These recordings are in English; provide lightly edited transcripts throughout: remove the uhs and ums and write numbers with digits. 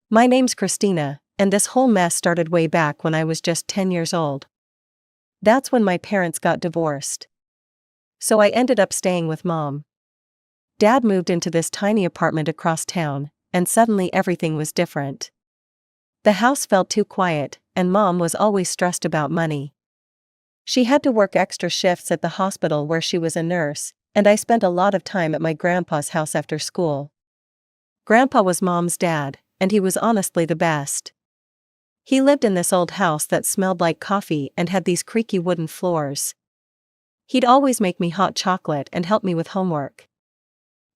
My name's Christina, and this whole mess started way back when I was just 10 years old. That's when my parents got divorced. So I ended up staying with Mom. Dad moved into this tiny apartment across town, and suddenly everything was different. The house felt too quiet, and Mom was always stressed about money. She had to work extra shifts at the hospital where she was a nurse, and I spent a lot of time at my grandpa's house after school. Grandpa was Mom's dad, and he was honestly the best. He lived in this old house that smelled like coffee and had these creaky wooden floors. He'd always make me hot chocolate and help me with homework.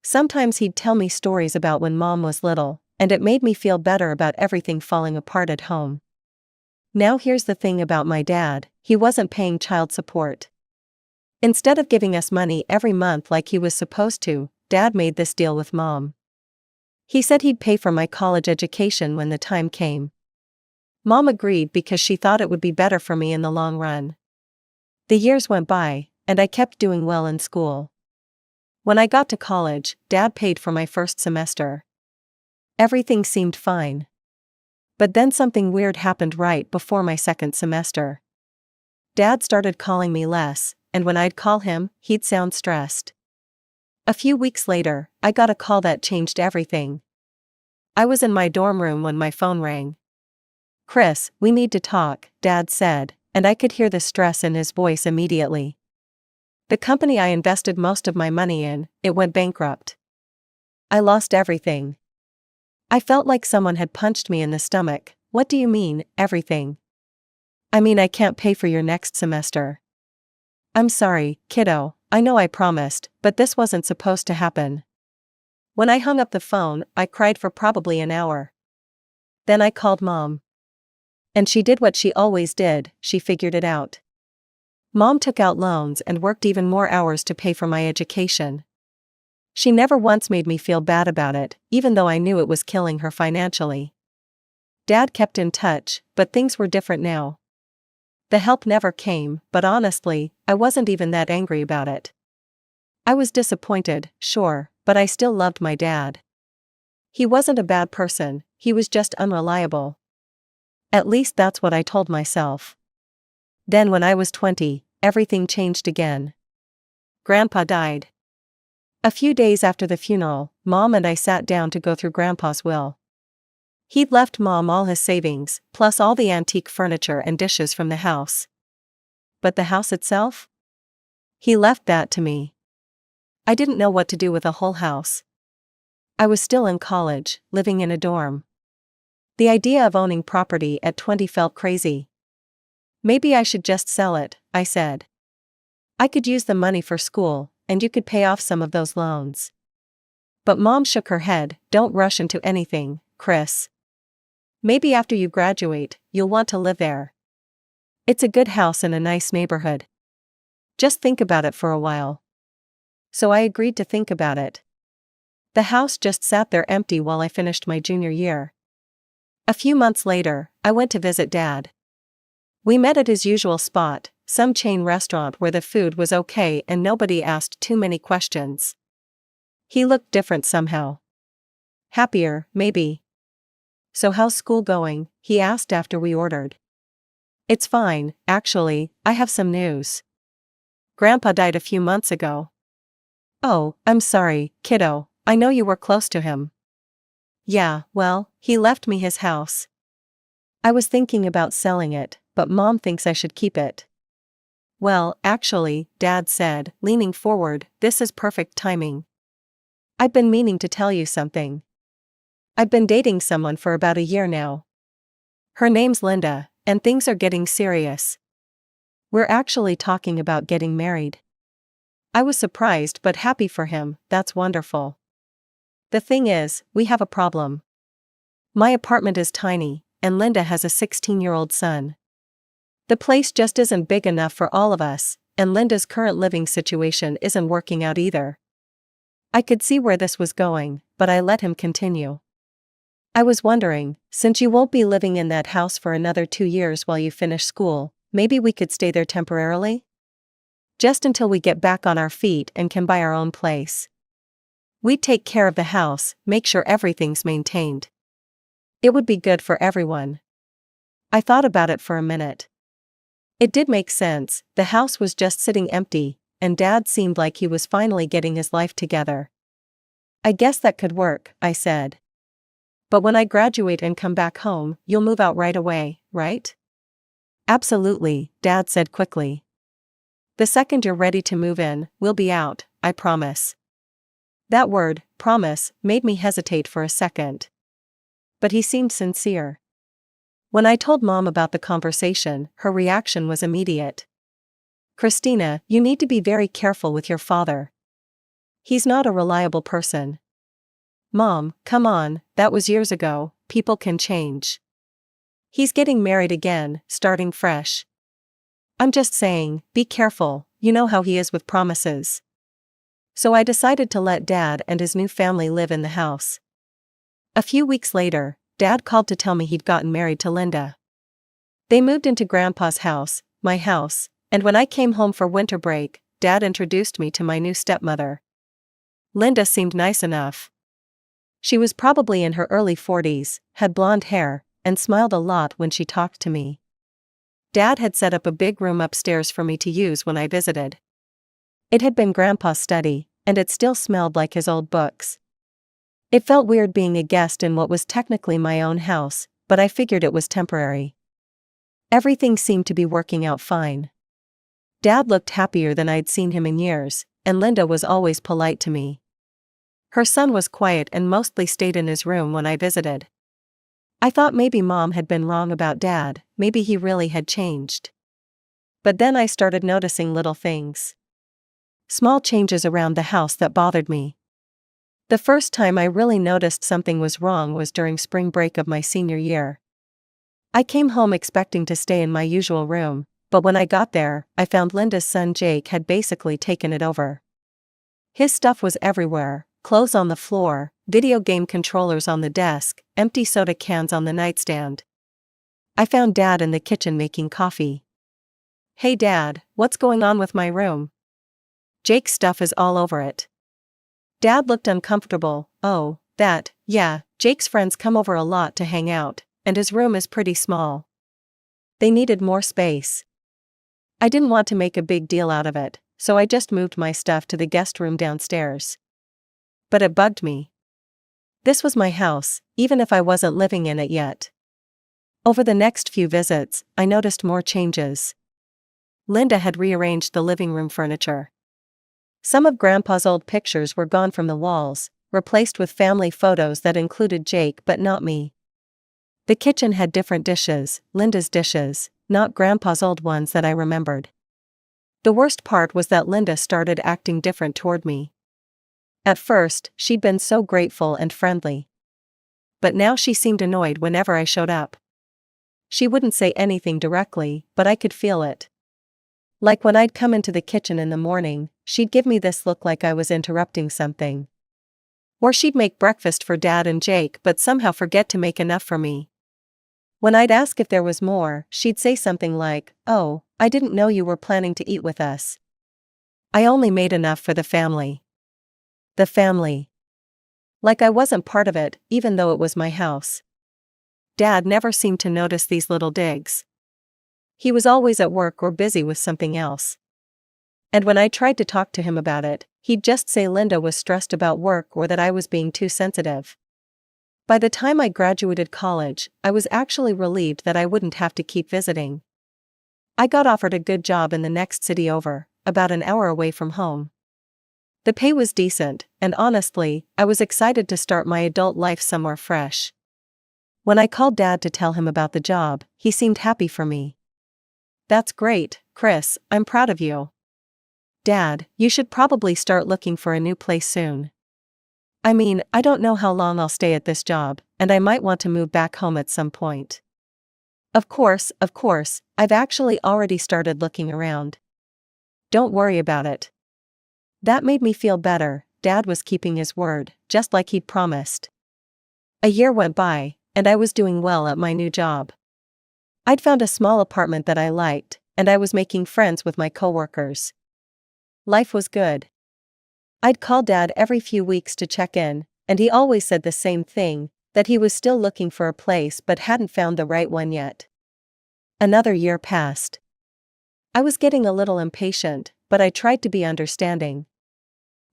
Sometimes he'd tell me stories about when Mom was little, and it made me feel better about everything falling apart at home. Now here's the thing about my dad, he wasn't paying child support. Instead of giving us money every month like he was supposed to, Dad made this deal with Mom. He said he'd pay for my college education when the time came. Mom agreed because she thought it would be better for me in the long run. The years went by, and I kept doing well in school. When I got to college, Dad paid for my first semester. Everything seemed fine. But then something weird happened right before my second semester. Dad started calling me less, and when I'd call him, he'd sound stressed. A few weeks later, I got a call that changed everything. I was in my dorm room when my phone rang. "Chris, we need to talk," Dad said, and I could hear the stress in his voice immediately. The company I invested most of my money in, it went bankrupt. I lost everything. I felt like someone had punched me in the stomach. "What do you mean, everything?" "I mean I can't pay for your next semester." "I'm sorry, kiddo, I know I promised, but this wasn't supposed to happen." When I hung up the phone, I cried for probably an hour. Then I called Mom. And she did what she always did, she figured it out. Mom took out loans and worked even more hours to pay for my education. She never once made me feel bad about it, even though I knew it was killing her financially. Dad kept in touch, but things were different now. The help never came, but honestly, I wasn't even that angry about it. I was disappointed, sure, but I still loved my dad. He wasn't a bad person, he was just unreliable. At least that's what I told myself. Then when I was 20, everything changed again. Grandpa died. A few days after the funeral, Mom and I sat down to go through Grandpa's will. He'd left Mom all his savings, plus all the antique furniture and dishes from the house. But the house itself? He left that to me. I didn't know what to do with a whole house. I was still in college, living in a dorm. The idea of owning property at 20 felt crazy. "Maybe I should just sell it," I said. "I could use the money for school, and you could pay off some of those loans." But Mom shook her head. "Don't rush into anything, Chris. Maybe after you graduate, you'll want to live there. It's a good house in a nice neighborhood. Just think about it for a while." So I agreed to think about it. The house just sat there empty while I finished my junior year. A few months later, I went to visit Dad. We met at his usual spot, some chain restaurant where the food was okay and nobody asked too many questions. He looked different somehow. Happier, maybe. "So how's school going?" he asked after we ordered. "It's fine, actually, I have some news. Grandpa died a few months ago." "Oh, I'm sorry, kiddo, I know you were close to him." "Yeah, well, he left me his house. I was thinking about selling it, but Mom thinks I should keep it." "Well, actually," Dad said, leaning forward, "this is perfect timing. I've been meaning to tell you something. I've been dating someone for about a year now. Her name's Linda, and things are getting serious. We're actually talking about getting married." I was surprised but happy for him. "That's wonderful. The thing is, we have a problem. My apartment is tiny, and Linda has a 16-year-old son. The place just isn't big enough for all of us, and Linda's current living situation isn't working out either." I could see where this was going, but I let him continue. "I was wondering, since you won't be living in that house for another 2 years while you finish school, maybe we could stay there temporarily? Just until we get back on our feet and can buy our own place. We'd take care of the house, make sure everything's maintained." It would be good for everyone. I thought about it for a minute. It did make sense, the house was just sitting empty, and Dad seemed like he was finally getting his life together. I guess that could work, I said. But when I graduate and come back home, you'll move out right away, right? Absolutely, Dad said quickly. The second you're ready to move in, we'll be out, I promise. That word, promise, made me hesitate for a second. But he seemed sincere. When I told Mom about the conversation, her reaction was immediate. Christina, you need to be very careful with your father. He's not a reliable person. Mom, come on, that was years ago, people can change. He's getting married again, starting fresh. I'm just saying, be careful, you know how he is with promises. So I decided to let Dad and his new family live in the house. A few weeks later, Dad called to tell me he'd gotten married to Linda. They moved into Grandpa's house, my house, and when I came home for winter break, Dad introduced me to my new stepmother. Linda seemed nice enough. She was probably in her early 40s, had blonde hair, and smiled a lot when she talked to me. Dad had set up a big room upstairs for me to use when I visited. It had been Grandpa's study, and it still smelled like his old books. It felt weird being a guest in what was technically my own house, but I figured it was temporary. Everything seemed to be working out fine. Dad looked happier than I'd seen him in years, and Linda was always polite to me. Her son was quiet and mostly stayed in his room when I visited. I thought maybe Mom had been wrong about Dad, maybe he really had changed. But then I started noticing little things. Small changes around the house that bothered me. The first time I really noticed something was wrong was during spring break of my senior year. I came home expecting to stay in my usual room, but when I got there, I found Linda's son Jake had basically taken it over. His stuff was everywhere, clothes on the floor, video game controllers on the desk, empty soda cans on the nightstand. I found Dad in the kitchen making coffee. Hey Dad, what's going on with my room? Jake's stuff is all over it. Dad looked uncomfortable. Oh, that, yeah, Jake's friends come over a lot to hang out, and his room is pretty small. They needed more space. I didn't want to make a big deal out of it, so I just moved my stuff to the guest room downstairs. But it bugged me. This was my house, even if I wasn't living in it yet. Over the next few visits, I noticed more changes. Linda had rearranged the living room furniture. Some of Grandpa's old pictures were gone from the walls, replaced with family photos that included Jake but not me. The kitchen had different dishes, Linda's dishes, not Grandpa's old ones that I remembered. The worst part was that Linda started acting different toward me. At first, she'd been so grateful and friendly. But now she seemed annoyed whenever I showed up. She wouldn't say anything directly, but I could feel it. Like when I'd come into the kitchen in the morning, she'd give me this look like I was interrupting something. Or she'd make breakfast for Dad and Jake but somehow forget to make enough for me. When I'd ask if there was more, she'd say something like, "Oh, I didn't know you were planning to eat with us. I only made enough for the family." The family. Like I wasn't part of it, even though it was my house. Dad never seemed to notice these little digs. He was always at work or busy with something else. And when I tried to talk to him about it, he'd just say Linda was stressed about work or that I was being too sensitive. By the time I graduated college, I was actually relieved that I wouldn't have to keep visiting. I got offered a good job in the next city over, about an hour away from home. The pay was decent, and honestly, I was excited to start my adult life somewhere fresh. When I called Dad to tell him about the job, he seemed happy for me. "That's great, Chris, I'm proud of you. Dad, you should probably start looking for a new place soon. I mean, I don't know how long I'll stay at this job, and I might want to move back home at some point." Of course, I've actually already started looking around. Don't worry about it. That made me feel better. Dad was keeping his word, just like he'd promised. A year went by, and I was doing well at my new job. I'd found a small apartment that I liked, and I was making friends with my coworkers. Life was good. I'd call Dad every few weeks to check in, and he always said the same thing, That he was still looking for a place but hadn't found the right one yet. Another year passed. I was getting a little impatient, but I tried to be understanding.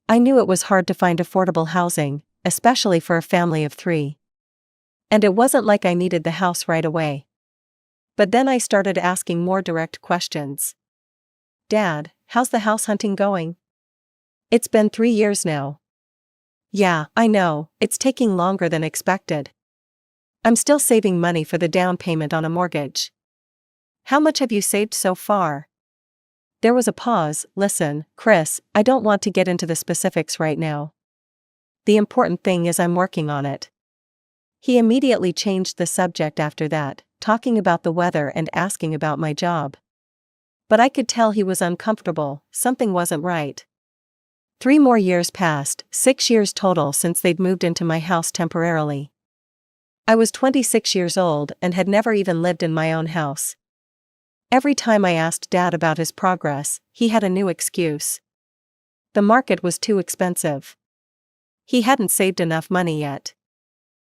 I knew it was hard to find affordable housing, especially for a family of 3. And it wasn't like I needed the house right away. But then I started asking more direct questions. Dad, how's the house hunting going? It's been 3 years now. Yeah, I know, it's taking longer than expected. I'm still saving money for the down payment on a mortgage. How much have you saved so far? There was a pause. Listen, Chris, I don't want to get into the specifics right now. The important thing is I'm working on it. He immediately changed the subject after that, talking about the weather and asking about my job. But I could tell he was uncomfortable, something wasn't right. 3 more years passed, 6 years total since they'd moved into my house temporarily. I was 26 years old and had never even lived in my own house. Every time I asked Dad about his progress, he had a new excuse. The market was too expensive. He hadn't saved enough money yet.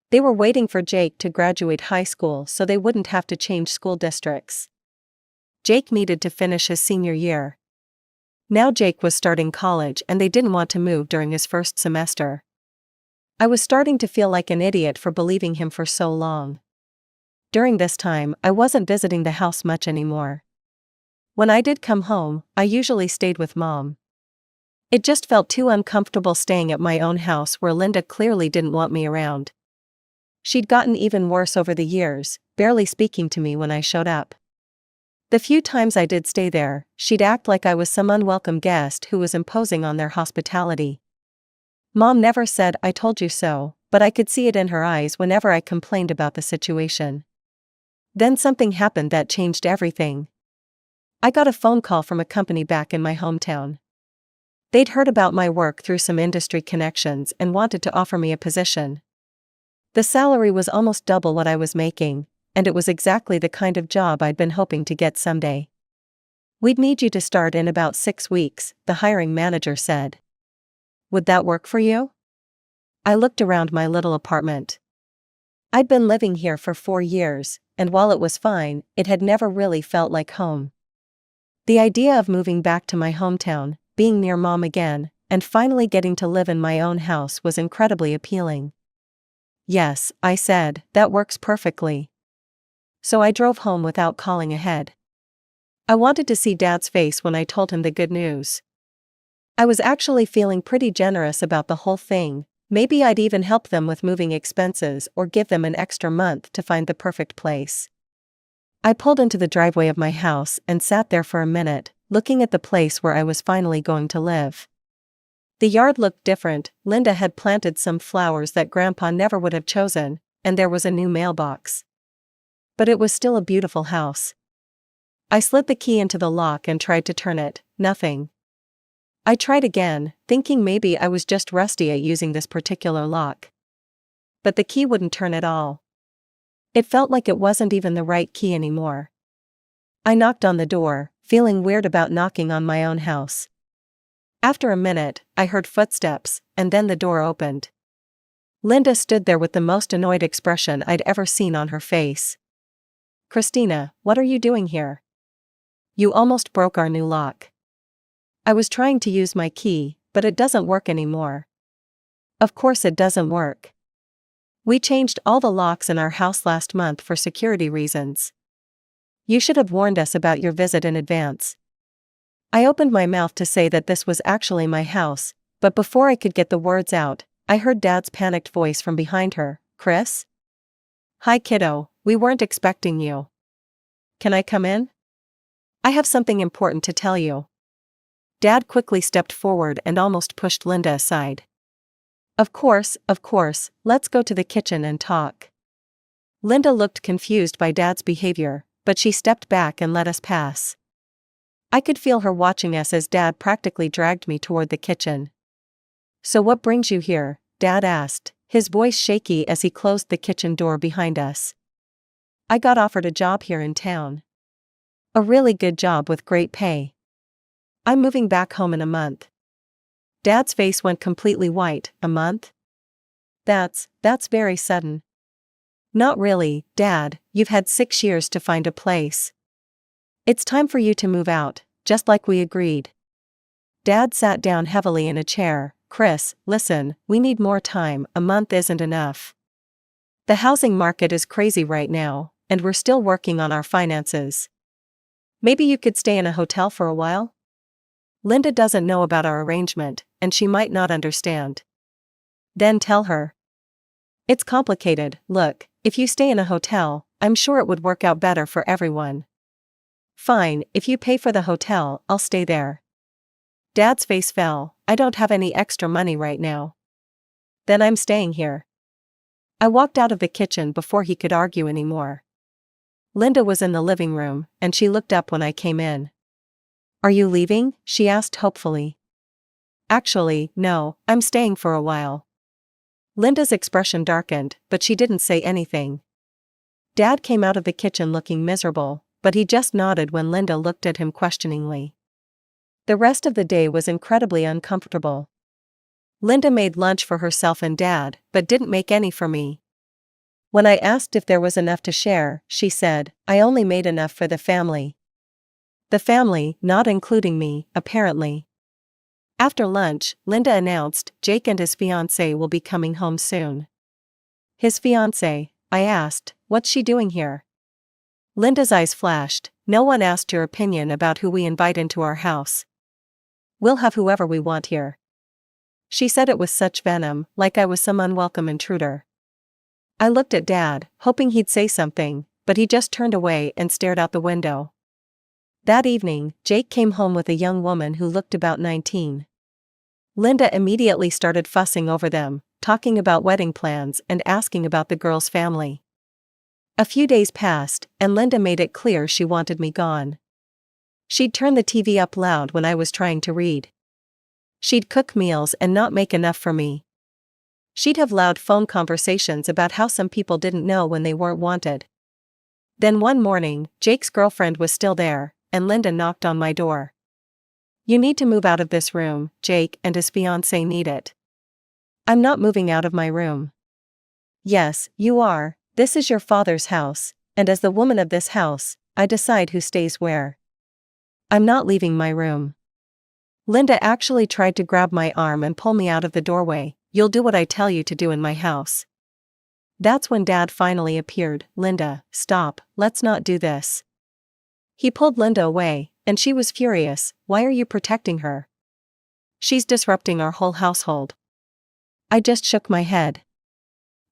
They were waiting for Jake to graduate high school so they wouldn't have to change school districts. Jake needed to finish his senior year. Now Jake was starting college and they didn't want to move during his first semester. I was starting to feel like an idiot for believing him for so long. During this time, I wasn't visiting the house much anymore. When I did come home, I usually stayed with Mom. It just felt too uncomfortable staying at my own house where Linda clearly didn't want me around. She'd gotten even worse over the years, barely speaking to me when I showed up. The few times I did stay there, she'd act like I was some unwelcome guest who was imposing on their hospitality. Mom never said "I told you so," but I could see it in her eyes whenever I complained about the situation. Then something happened that changed everything. I got a phone call from a company back in my hometown. They'd heard about my work through some industry connections and wanted to offer me a position. The salary was almost double what I was making, and it was exactly the kind of job I'd been hoping to get someday. "We'd need you to start in about 6 weeks, the hiring manager said. Would that work for you? I looked around my little apartment. I'd been living here for 4 years, and while it was fine, it had never really felt like home. The idea of moving back to my hometown, being near Mom again, and finally getting to live in my own house was incredibly appealing. "Yes," I said, "that works perfectly." So I drove home without calling ahead. I wanted to see Dad's face when I told him the good news. I was actually feeling pretty generous about the whole thing. Maybe I'd even help them with moving expenses or give them an extra month to find the perfect place. I pulled into the driveway of my house and sat there for a minute, looking at the place where I was finally going to live. The yard looked different. Linda had planted some flowers that Grandpa never would have chosen, and there was a new mailbox. But it was still a beautiful house. I slid the key into the lock and tried to turn it. Nothing. I tried again, thinking maybe I was just rusty at using this particular lock. But the key wouldn't turn at all. It felt like it wasn't even the right key anymore. I knocked on the door, feeling weird about knocking on my own house. After a minute, I heard footsteps, and then the door opened. Linda stood there with the most annoyed expression I'd ever seen on her face. "Christina, what are you doing here? You almost broke our new lock." "I was trying to use my key, but it doesn't work anymore." "Of course it doesn't work. We changed all the locks in our house last month for security reasons. You should have warned us about your visit in advance." I opened my mouth to say that this was actually my house, but before I could get the words out, I heard Dad's panicked voice from behind her. "Chris? Hi kiddo, we weren't expecting you. Can I come in? I have something important to tell you." Dad quickly stepped forward and almost pushed Linda aside. Of course, let's go to the kitchen and talk." Linda looked confused by Dad's behavior, but she stepped back and let us pass. I could feel her watching us as Dad practically dragged me toward the kitchen. "So what brings you here?" Dad asked, his voice shaky as he closed the kitchen door behind us. "I got offered a job here in town. A really good job with great pay. I'm moving back home in a month." Dad's face went completely white. "A month? That's very sudden." Not really, Dad, you've had 6 years to find a place. It's time for you to move out, just like we agreed. Dad sat down heavily in a chair. Chris, listen, we need more time, a month isn't enough. The housing market is crazy right now, and we're still working on our finances. Maybe you could stay in a hotel for a while? Linda doesn't know about our arrangement, and she might not understand. Then tell her. It's complicated. Look, if you stay in a hotel, I'm sure it would work out better for everyone. Fine, if you pay for the hotel, I'll stay there. Dad's face fell. I don't have any extra money right now. Then I'm staying here. I walked out of the kitchen before he could argue anymore. Linda was in the living room, and she looked up when I came in. Are you leaving? She asked hopefully. Actually, no, I'm staying for a while. Linda's expression darkened, but she didn't say anything. Dad came out of the kitchen looking miserable, but he just nodded when Linda looked at him questioningly. The rest of the day was incredibly uncomfortable. Linda made lunch for herself and Dad, but didn't make any for me. When I asked if there was enough to share, she said, I only made enough for the family. The family, not including me, apparently. After lunch, Linda announced Jake and his fiancée will be coming home soon. His fiancée? I asked, what's she doing here? Linda's eyes flashed. No one asked your opinion about who we invite into our house. We'll have whoever we want here. She said it with such venom, like I was some unwelcome intruder. I looked at Dad, hoping he'd say something, but he just turned away and stared out the window. That evening, Jake came home with a young woman who looked about 19. Linda immediately started fussing over them, talking about wedding plans and asking about the girl's family. A few days passed, and Linda made it clear she wanted me gone. She'd turn the TV up loud when I was trying to read. She'd cook meals and not make enough for me. She'd have loud phone conversations about how some people didn't know when they weren't wanted. Then one morning, Jake's girlfriend was still there, and Linda knocked on my door. You need to move out of this room, Jake and his fiancée need it. I'm not moving out of my room. Yes, you are, this is your father's house, and as the woman of this house, I decide who stays where. I'm not leaving my room. Linda actually tried to grab my arm and pull me out of the doorway. You'll do what I tell you to do in my house. That's when Dad finally appeared. Linda, stop, let's not do this. He pulled Linda away, and she was furious. Why are you protecting her? She's disrupting our whole household. I just shook my head.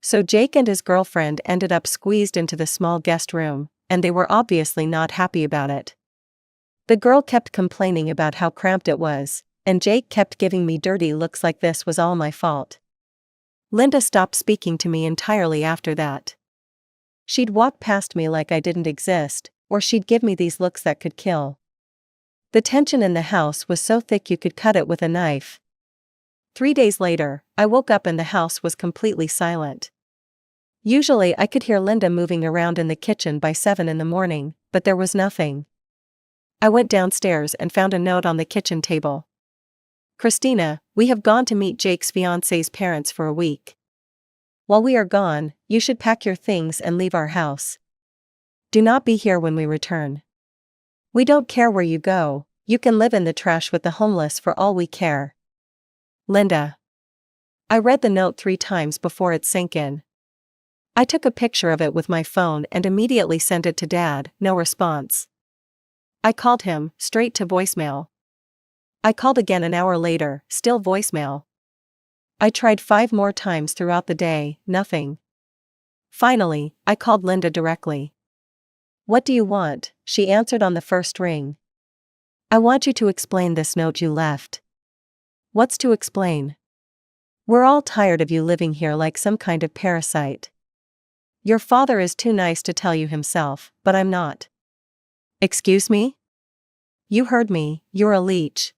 So Jake and his girlfriend ended up squeezed into the small guest room, and they were obviously not happy about it. The girl kept complaining about how cramped it was, and Jake kept giving me dirty looks like this was all my fault. Linda stopped speaking to me entirely after that. She'd walk past me like I didn't exist, or she'd give me these looks that could kill. The tension in the house was so thick you could cut it with a knife. 3 days later, I woke up and the house was completely silent. Usually I could hear Linda moving around in the kitchen by 7 in the morning, but there was nothing. I went downstairs and found a note on the kitchen table. Christina, we have gone to meet Jake's fiancée's parents for a week. While we are gone, you should pack your things and leave our house. Do not be here when we return. We don't care where you go, you can live in the trash with the homeless for all we care. Linda. I read the note 3 times before it sank in. I took a picture of it with my phone and immediately sent it to Dad, no response. I called him, straight to voicemail. I called again an hour later, still voicemail. I tried 5 more times throughout the day, nothing. Finally, I called Linda directly. What do you want? She answered on the first ring. I want you to explain this note you left. What's to explain? We're all tired of you living here like some kind of parasite. Your father is too nice to tell you himself, but I'm not. Excuse me? You heard me, you're a leech.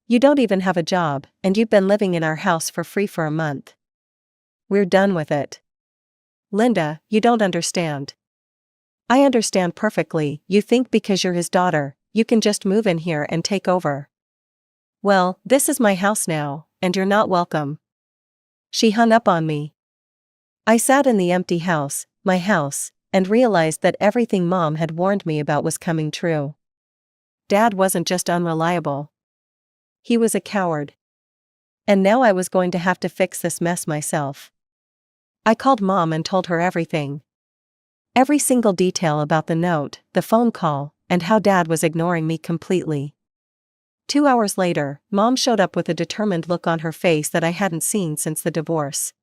You don't even have a job, and you've been living in our house for free for a month. We're done with it. Linda, you don't understand. I understand perfectly. You think because you're his daughter, you can just move in here and take over. Well, this is my house now, and you're not welcome. She hung up on me. I sat in the empty house, my house, and realized that everything Mom had warned me about was coming true. Dad wasn't just unreliable. He was a coward. And now I was going to have to fix this mess myself. I called Mom and told her everything. Every single detail about the note, the phone call, and how Dad was ignoring me completely. 2 hours later, Mom showed up with a determined look on her face that I hadn't seen since the divorce.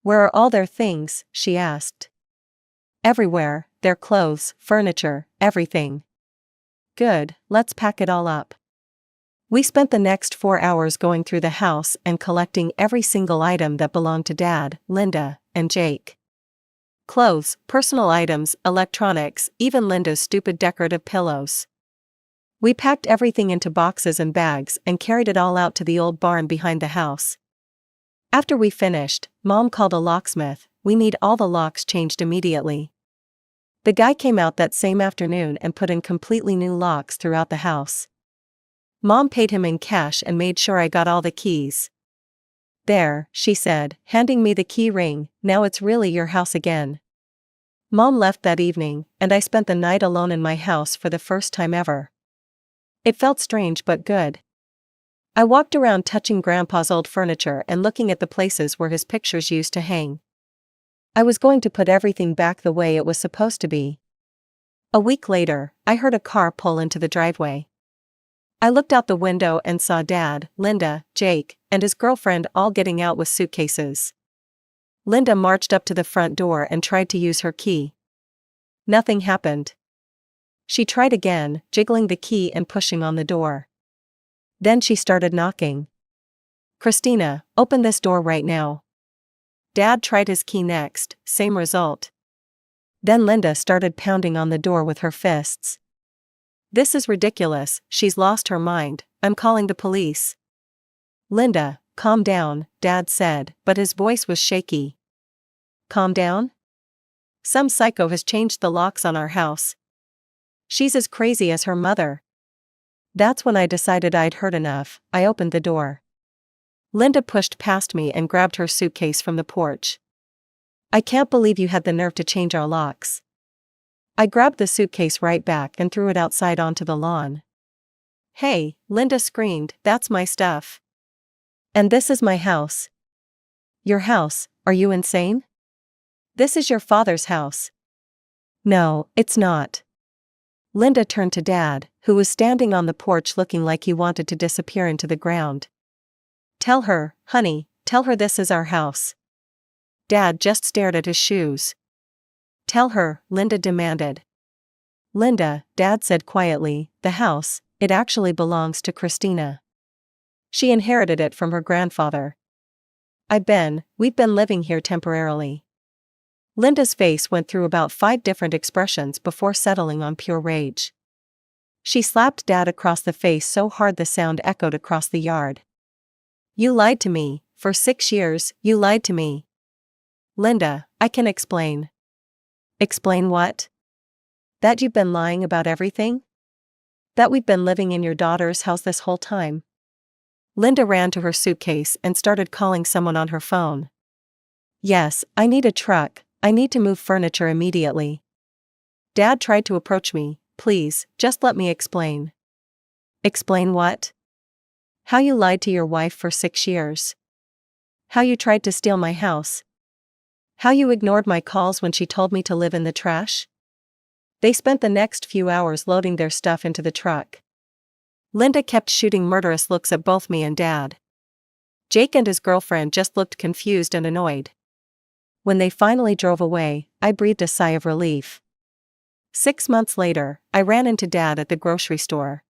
"Where are all their things?" she asked. "Everywhere, their clothes, furniture, everything." "Good, let's pack it all up." We spent the next 4 hours going through the house and collecting every single item that belonged to Dad, Linda, and Jake. Clothes, personal items, electronics, even Linda's stupid decorative pillows. We packed everything into boxes and bags and carried it all out to the old barn behind the house. After we finished, Mom called a locksmith. "We need all the locks changed immediately." The guy came out that same afternoon and put in completely new locks throughout the house. Mom paid him in cash and made sure I got all the keys. "There," she said, handing me the key ring, "now it's really your house again." Mom left that evening, and I spent the night alone in my house for the first time ever. It felt strange but good. I walked around touching Grandpa's old furniture and looking at the places where his pictures used to hang. I was going to put everything back the way it was supposed to be. A week later, I heard a car pull into the driveway. I looked out the window and saw Dad, Linda, Jake, and his girlfriend all getting out with suitcases. Linda marched up to the front door and tried to use her key. Nothing happened. She tried again, jiggling the key and pushing on the door. Then she started knocking. "Christina, open this door right now." Dad tried his key next, same result. Then Linda started pounding on the door with her fists. "This is ridiculous, she's lost her mind, I'm calling the police." "Linda, calm down," Dad said, but his voice was shaky. "Calm down? Some psycho has changed the locks on our house. She's as crazy as her mother." That's when I decided I'd heard enough. I opened the door. Linda pushed past me and grabbed her suitcase from the porch. "I can't believe you had the nerve to change our locks." I grabbed the suitcase right back and threw it outside onto the lawn. "Hey," Linda screamed, "that's my stuff. And this is my house." "Your house? Are you insane? This is your father's house." "No, it's not." Linda turned to Dad, who was standing on the porch looking like he wanted to disappear into the ground. "Tell her, honey, tell her this is our house." Dad just stared at his shoes. "Tell her," Linda demanded. "Linda," Dad said quietly, "the house, it actually belongs to Christina. She inherited it from her grandfather. We've been living here temporarily." Linda's face went through about 5 different expressions before settling on pure rage. She slapped Dad across the face so hard the sound echoed across the yard. "You lied to me, for 6 years, you lied to me." "Linda, I can explain." "Explain what?" "That you've been lying about everything? That we've been living in your daughter's house this whole time?" Linda ran to her suitcase and started calling someone on her phone. "Yes, I need a truck, I need to move furniture immediately." Dad tried to approach me. "Please, just let me explain." "Explain what?" "How you lied to your wife for 6 years. How you tried to steal my house. How you ignored my calls when she told me to live in the trash." They spent the next few hours loading their stuff into the truck. Linda kept shooting murderous looks at both me and Dad. Jake and his girlfriend just looked confused and annoyed. When they finally drove away, I breathed a sigh of relief. 6 months later, I ran into Dad at the grocery store.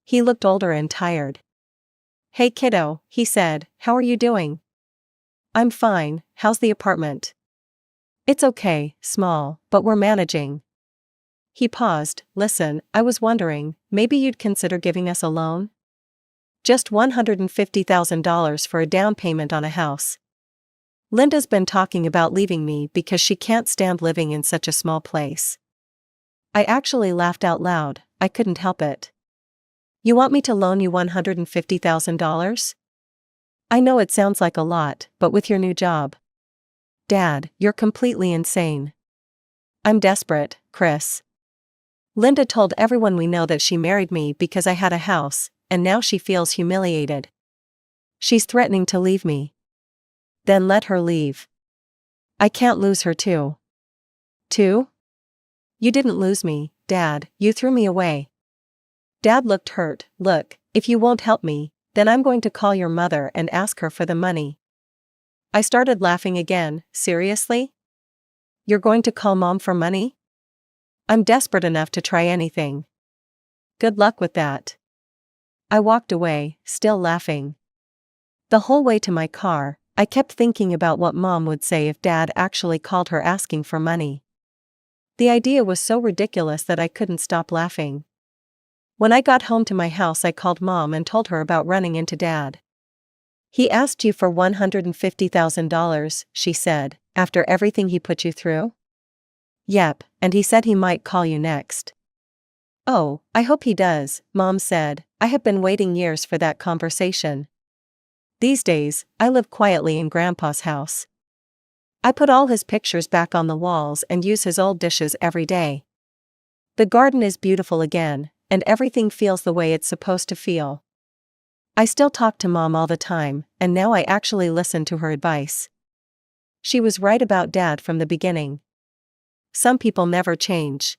He looked older and tired. "Hey kiddo," he said, "how are you doing?" "I'm fine, how's the apartment?" "It's okay, small, but we're managing." He paused. "Listen, I was wondering, maybe you'd consider giving us a loan? Just $150,000 for a down payment on a house. Linda's been talking about leaving me because she can't stand living in such a small place." I actually laughed out loud. I couldn't help it. "You want me to loan you $150,000? I know it sounds like a lot, but with your new job." Dad, you're completely insane. I'm desperate, Chris. Linda told everyone we know that she married me because I had a house, and now she feels humiliated. She's threatening to leave me. Then let her leave. I can't lose her too. Too? You didn't lose me, Dad, you threw me away. Dad looked hurt. Look, if you won't help me, then I'm going to call your mother and ask her for the money. I started laughing again. Seriously? You're going to call Mom for money? I'm desperate enough to try anything. Good luck with that. I walked away, still laughing. The whole way to my car, I kept thinking about what Mom would say if Dad actually called her asking for money. The idea was so ridiculous that I couldn't stop laughing. When I got home to my house, I called Mom and told her about running into Dad. He asked you for $150,000, she said, after everything he put you through? Yep, and he said he might call you next. Oh, I hope he does, Mom said. I have been waiting years for that conversation. These days, I live quietly in Grandpa's house. I put all his pictures back on the walls and use his old dishes every day. The garden is beautiful again, and everything feels the way it's supposed to feel. I still talk to Mom all the time, and now I actually listen to her advice. She was right about Dad from the beginning. Some people never change.